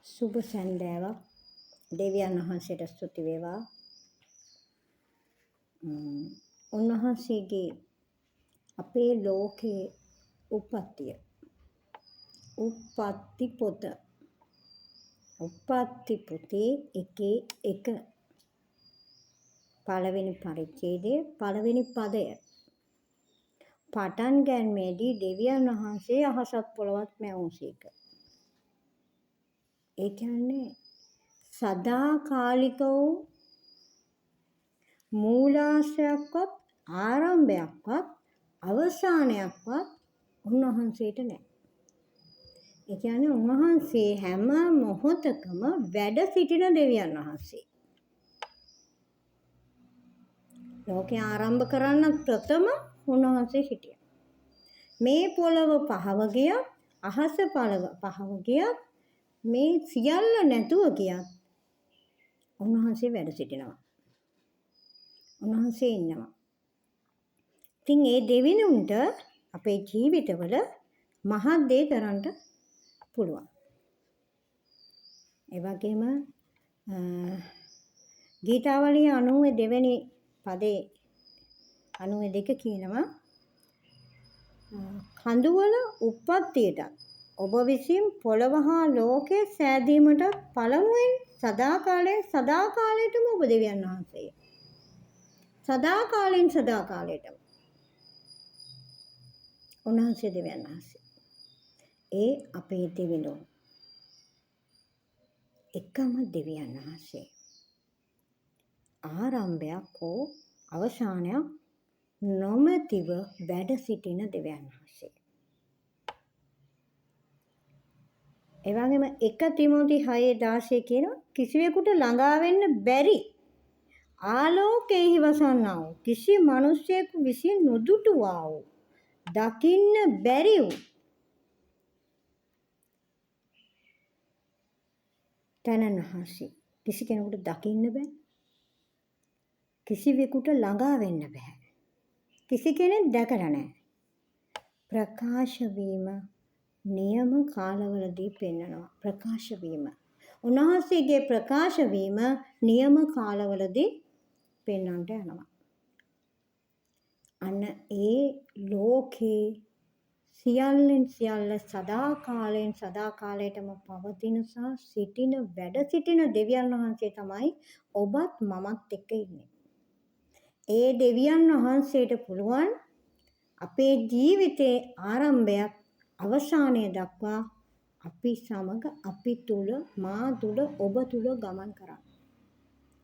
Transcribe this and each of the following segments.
සුබ සන්ධ්‍යාවක් දෙවියන් වහන්සේට ස්තුති වේවා. උන්වහන්සේගේ අපේ ලෝකේ උප්පත්තිය උප්පත්ති පොතේ එකේ එක පළවෙනි පරිච්ඡේදයේ පළවෙනි පදය පටන් ගැනීමේදී දෙවියන් වහන්සේ අහසත් පොළවත් මැවුසේක. ඒ කියන්නේ සදාකාලික වූ මූලාශ්‍රයක්වත් ආරම්භයක්වත් අවසානයක්වත් උන්වහන්සේට නැහැ. ඒ කියන්නේ උන්වහන්සේ හැම මොහොතකම වැඩ සිටින දෙවියන් වහන්සේ. ලෝකේ ආරම්භ කරන්න ප්‍රථම උන්වහන්සේ හිටියා. මේ පොළව පහව ගියා, අහස පහව ගියා, මේ සියල්ල නැතුව ගියත් උන්වහන්සේ වැඩ සිටිනවා. උන්වහන්සේ ඉන්නවා. ඉතින් ඒ දෙවිනුන්ට අපේ ජීවිතවල මහත් දේ කරන්න පුළුවන්. ඒ වගේම ගීතාවලිය 92 වෙනි පදේ 92 කියනවා කඳුවල උප්පත්තියට ඔබ විසින් පොළව හා ලෝකයේ සෑදීමට පළමුවෙන් සදාකාලයටම ඔබ දෙවියන් වහන්සේ. සදාකාලයටම උන්වහන්සේ දෙවියන් වහන්සේ. ඒ අපේ දෙවිඳුන්. එකම දෙවියන් වහන්සේ. ආරම්භයක් හෝ අවසානයක් නොමැතිව වැඩ සිටින දෙවියන් වහන්සේ. ඒ වගේම 1 තිමෝති 6:16 කියන කිසිවෙකුට ළඟා වෙන්න බැරි ආලෝකයෙහි වසන්නා වූ කිසි මිනිසෙකු විසින් නොදුටුවා වූ දකින්න බැරි වූ තනන් වහන්සේ. කිසි කෙනෙකුට දකින්න බෑ. කිසිවෙකුට ළඟා වෙන්න බෑ. කිසි කෙනෙක් දැකලා නැහැ. ප්‍රකාශ වීම නියම කාලවලදී පෙන්වනවා. ප්‍රකාශ වීම. උන්වහන්සේගේ ප්‍රකාශ වීම නියම කාලවලදී පෙන්වන්නට යනවා. අන්න ඒ ලෝකේ සියල්ලෙන් සියල්ල සදාකාලයටම පවතින සහ සිටින වැඩ සිටින දෙවියන් වහන්සේ තමයි ඔබත් මමත් එක්ක ඉන්නේ. ඒ දෙවියන් වහන්සේට පුළුවන් අපේ ජීවිතයේ ආරම්භයත් අවසානය දක්වා අපි සමග අපි තුල මා තුල ඔබ තුල ගමන් කරන්න.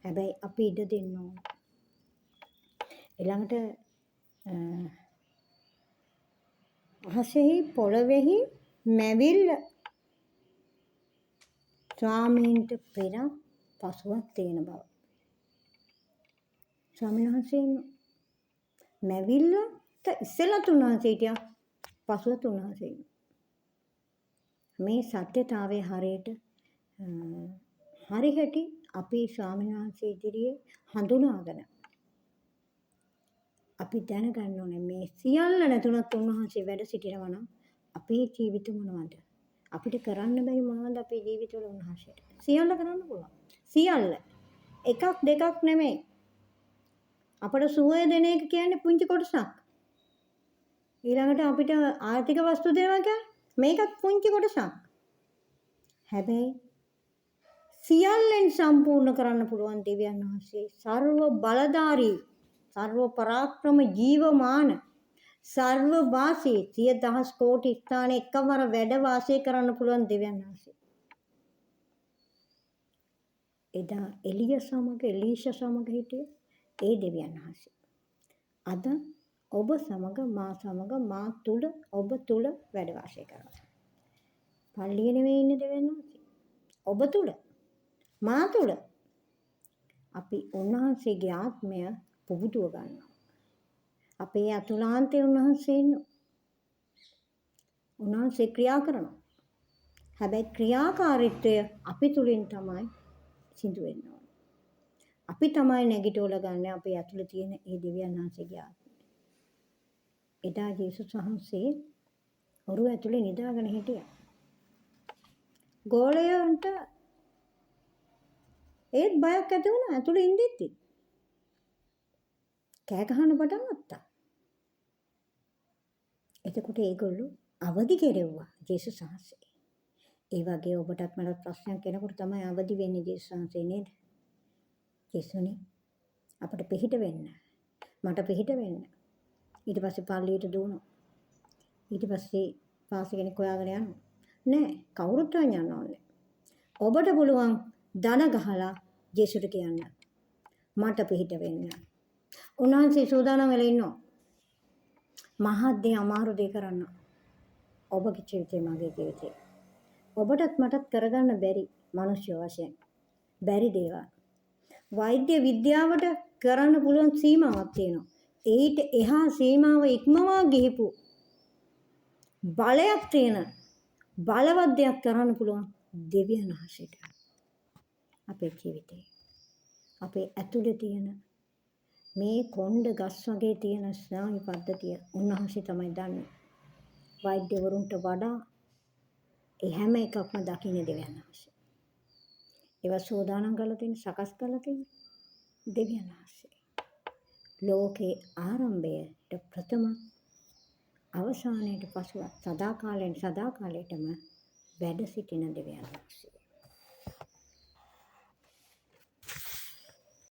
හැබැයි අපි ඉඩ දෙන්න ඕන. ඊළඟට අහසෙහි පොළොවේහි මැවිල්ල ස්වාමීන්ට පෙර පසුවක් තියෙන බව. ස්වාමීන් වහන්සේ මැවිල්ලට ඉස්සෙල්ලා උන්වහන්සේ හිටියා, පසුවත් උන්වහන්සේ. මේ සත්‍යතාවයේ හරියට හරිහැටි අපි ස්වාමීන් වහන්සේ ඉදිරියේ හඳුනාගෙන අපි දැනගන්න ඕනේ මේ සියල්ල නැතුණත් උන්වහන්සේ වැඩ සිටිනවා නම් අපේ ජීවිත මොනවද? අපිට කරන්න බැරි මොනවද අපේ ජීවිතවල උන්වහන්සේට? සියල්ල කරන්න පුළුවන්. සියල්ල. එකක් දෙකක් නෙමෙයි. අපට සුවය දෙන එක කියන්නේ පුංචි කොටසක්. ඊළඟට අපිට ආර්ථික වස්තු දෙනවා කියන්නේ මේකත් පුංචි කොටසක්. හැබැයි සියල්ලෙන් සම්පූර්ණ කරන්න පුළුවන් දෙවියන් වහන්සේ සර්ව බලධාරී, සර්ව පරාක්‍රම ජීවමාන, සර්ව වාසී 100,000 කෝටි ස්ථාන එකවර වැඩ වාසය කරන්න පුළුවන් දෙවියන් වහන්සේ. එදා එලීෂා සමග හිටියේ ඒ දෙවියන් වහන්සේ. අද ඔබ සමග මා තුල ඔබ තුල වැඩ වාසය කරනවා. පල්ලියේ නෙවෙයි ඉන්නේ දෙවියන් වහන්සේ. ඔබ තුල මා තුල අපි උන්වහන්සේගේ ආත්මය පුබුදුව ගන්නවා. අපේ අතුලාන්තයේ උන්වහන්සේ ඉන්නවා. උන්වහන්සේ ක්‍රියා කරනවා. හැබැයි ක්‍රියාකාරීත්වය අපි තුලින් තමයි සිදු වෙන්නේ. අපි තමයි නැගිටවල ගන්න අපේ ඇතුළේ තියෙන ඒ දෙවියන් වහන්සේගේ ආත්මය. එදා ජේසුස් වහන්සේ ඔරුව ඇතුලේ නිදාගෙන හිටියා. ගෝලයන්ට ඒත් බයක් ඇති වුණා ඇතුළේ ඉඳිද්දි. කෑ ගහන්න පටන් ගත්තා. එතකොට ඒගොල්ලෝ අවදි කෙරෙව්වා ජේසුස් වහන්සේ. ඒ වගේ ඔබටත් මටත් ප්‍රශ්නයක් එනකොට තමයි අවදි වෙන්නේ ජේසුස් වහන්සේ නේද? ජේසුනේ අපට පිහිට වෙන්න. මට පිහිට වෙන්න. ඊට පස්සේ පල්ලියට දුවනවා. ඊට පස්සේ පාසෙ කෙනෙක් හොයාගෙන යනවා. නෑ කවුරුත් යන්න ඕනේ. ඔබට පුළුවන් දන ගහලා ජේසුට කියන්න. මට පිහිට වෙන්න. උන්වහන්සේ සූදානම් වෙලා ඉන්නවා. මහත් දේ අමාරු දේ කරන්න. ඔබගේ ජීවිතේ මගේ ජීවිතේ. ඔබටත් මටත් කරගන්න බැරි මිනිස්සු වශයෙන්. බැරි දේවල්. වෛද්‍ය විද්‍යාවට කරන්න පුළුවන් සීමාවක් තියෙනවා. ඊට එහා සීමාව ඉක්මවා ගිහිපු බලයක් තියෙන බලවත් දෙයක් කරන්න පුළුවන් දෙවියන් වහන්සේට. අපේ ජීවිතේ. අපේ ඇතුලේ තියෙන මේ කොණ්ඩ ගස් වගේ තියෙන ස්නායු පද්ධතිය උන්වහන්සේ තමයි දන්නේ. වෛද්‍යවරුන්ට වඩා ඒ හැම එකක්ම දකින්න දෙවියන් වහන්සේ. ඒවා සෝදානම් කරලා තියෙන සකස් කරලා තියෙන දෙවියන් වහන්සේ. ලෝකේ ආරම්භයට ප්‍රථම අවසානයට පසුව සදාකාලයෙන් සදාකාලයටම වැඩ සිටින දෙවියන් වහන්සේ.